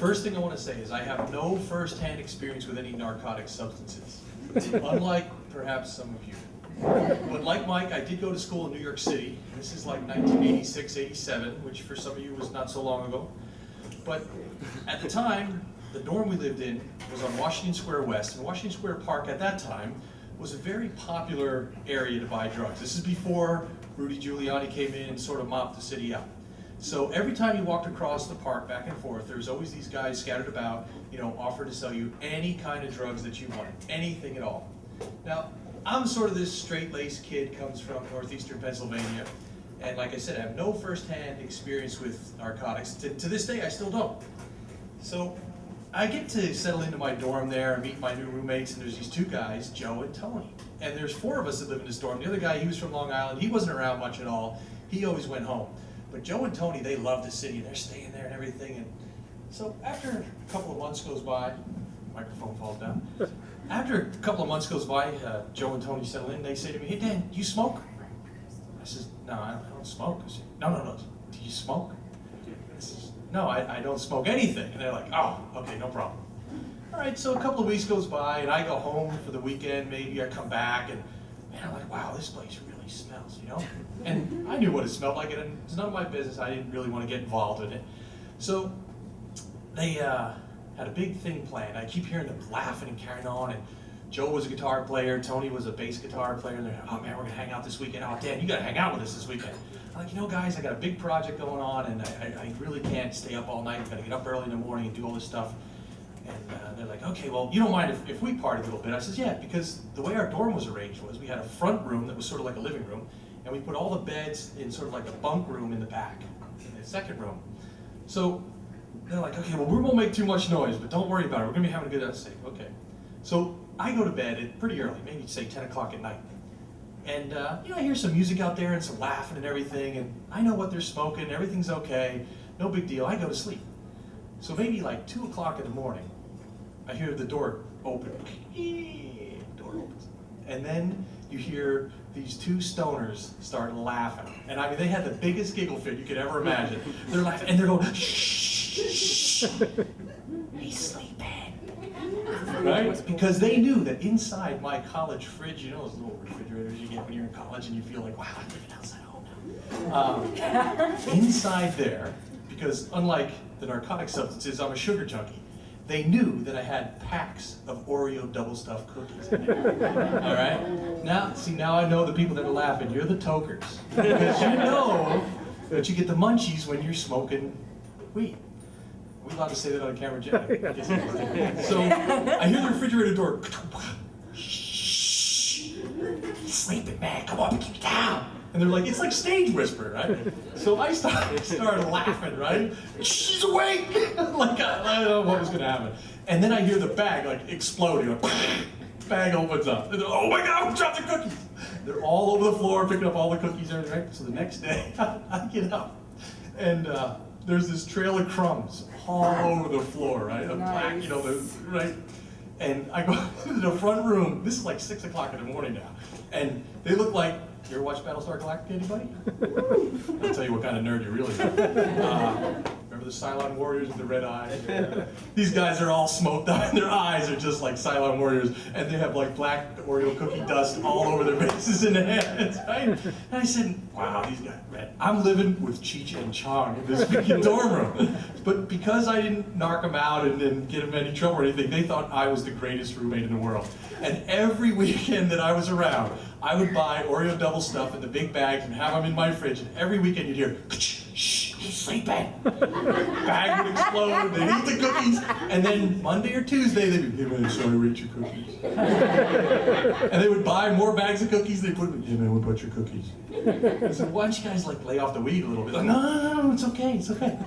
first thing I want to say is I have no first-hand experience with any narcotic substances, unlike perhaps some of you. But like Mike, I did go to school in New York City. This is like 1986, 87, which for some of you was not so long ago. But at the time, the dorm we lived in was on Washington Square West, and Washington Square Park at that time was a very popular area to buy drugs. This is before Rudy Giuliani came in and sort of mopped the city out. So every time you walked across the park back and forth, there was always these guys scattered about, you know, offered to sell you any kind of drugs that you wanted, anything at all. Now, I'm sort of this straight-laced kid, comes from northeastern Pennsylvania, and like I said, I have no first-hand experience with narcotics. To this day, I still don't. So I get to settle into my dorm there and meet my new roommates, and there's these two guys, Joe and Tony. And there's four of us that live in this dorm. The other guy, he was from Long Island. He wasn't around much at all. He always went home. But Joe and Tony, they love the city, and they're staying there and everything. And so after a couple of months goes by, microphone falls down. After a couple of months goes by, Joe and Tony settle in. They say to me, "Hey, Dan, you smoke?" I says, "No, I don't smoke." I say, No. Do you smoke? I says, "No, I don't smoke anything." And they're like, "Oh, okay, no problem." All right, so a couple of weeks goes by, and I go home for the weekend. Maybe I come back, and man, I'm like, "Wow, this place really smells," you know? And I knew what it smelled like, and it's none of my business. I didn't really want to get involved in it. So they had a big thing planned. I keep hearing them laughing and carrying on, and Joe was a guitar player, Tony was a bass guitar player, and they're like, "Oh man, we're gonna hang out this weekend. Oh Dan, you gotta hang out with us this weekend." I'm like, "You know guys, I got a big project going on, and I really can't stay up all night. I've gotta get up early in the morning and do all this stuff." And they're like, "Okay, well, you don't mind if we party a little bit?" I says, "Yeah," because the way our dorm was arranged was we had a front room that was sort of like a living room, and we put all the beds in sort of like a bunk room in the back, in the second room. So they're like, "Okay, well, we won't make too much noise, but don't worry about it. We're gonna be having a good time." I say, "Okay." So I go to bed at pretty early, maybe say 10 o'clock at night. And you know, I hear some music out there and some laughing and everything, and I know what they're smoking, everything's okay, no big deal. I go to sleep. So maybe like 2 o'clock in the morning, I hear the door open. Door opens. And then you hear these two stoners start laughing. And I mean, they had the biggest giggle fit you could ever imagine. They're laughing, and they're going, "Shh, he's sleeping." Right? Because they knew that inside my college fridge, you know those little refrigerators you get when you're in college and you feel like, "Wow, I'm living outside home now." Inside there, because unlike the narcotic substances, I'm a sugar junkie. They knew that I had packs of Oreo double stuffed cookies in there. All right? Now I know the people that are laughing. You're the tokers. Because you know that you get the munchies when you're smoking weed. Are we allowed to say that on camera, Jim? So I hear the refrigerator door. "Shh, sleeping, man, come on, keep it down." And they're like, it's like stage whisper, right? So I started laughing, right? "She's awake!" Like, I don't know what was gonna happen. And then I hear the bag like exploding. Like, bag opens up. And "Oh my God, we dropped the cookies!" They're all over the floor, picking up all the cookies and everything. So the next day, I get up, and there's this trail of crumbs all over the floor, right? Of black, you know, right? And I go to the front room. This is like 6 o'clock in the morning now, and they look like. You ever watch Battlestar Galactica, anybody? I'll tell you what kind of nerd you really are. Remember the Cylon Warriors with the red eyes? These guys are all smoked up, and their eyes are just like Cylon Warriors, and they have like black Oreo cookie dust all over their faces and their hands, right? And I said, "Wow, these guys, man, I'm living with Cheech and Chong in this freaking dorm room." But because I didn't narc them out and didn't get them in any trouble or anything, they thought I was the greatest roommate in the world. And every weekend that I was around, I would buy Oreo double stuff in the big bags and have them in my fridge, and every weekend you'd hear, "Shh, he's sleeping." Bag would explode, they'd eat the cookies, and then Monday or Tuesday they'd be, "Hey man, sorry, we ate your cookies." And they would buy more bags of cookies, they'd put them, "Hey man, we bought your cookies." I said, "Why don't you guys like lay off the weed a little bit?" Like, No, it's okay, it's okay.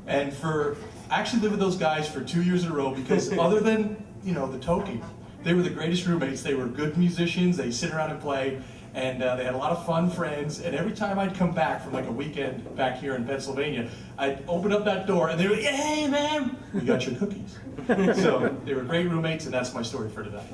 And I actually lived with those guys for 2 years in a row because other than, you know, the toking, they were the greatest roommates. They were good musicians. They sit around and play, and they had a lot of fun friends. And every time I'd come back from like a weekend back here in Pennsylvania, I'd open up that door, and they were like, "Hey man, we got your cookies." So they were great roommates, and that's my story for today.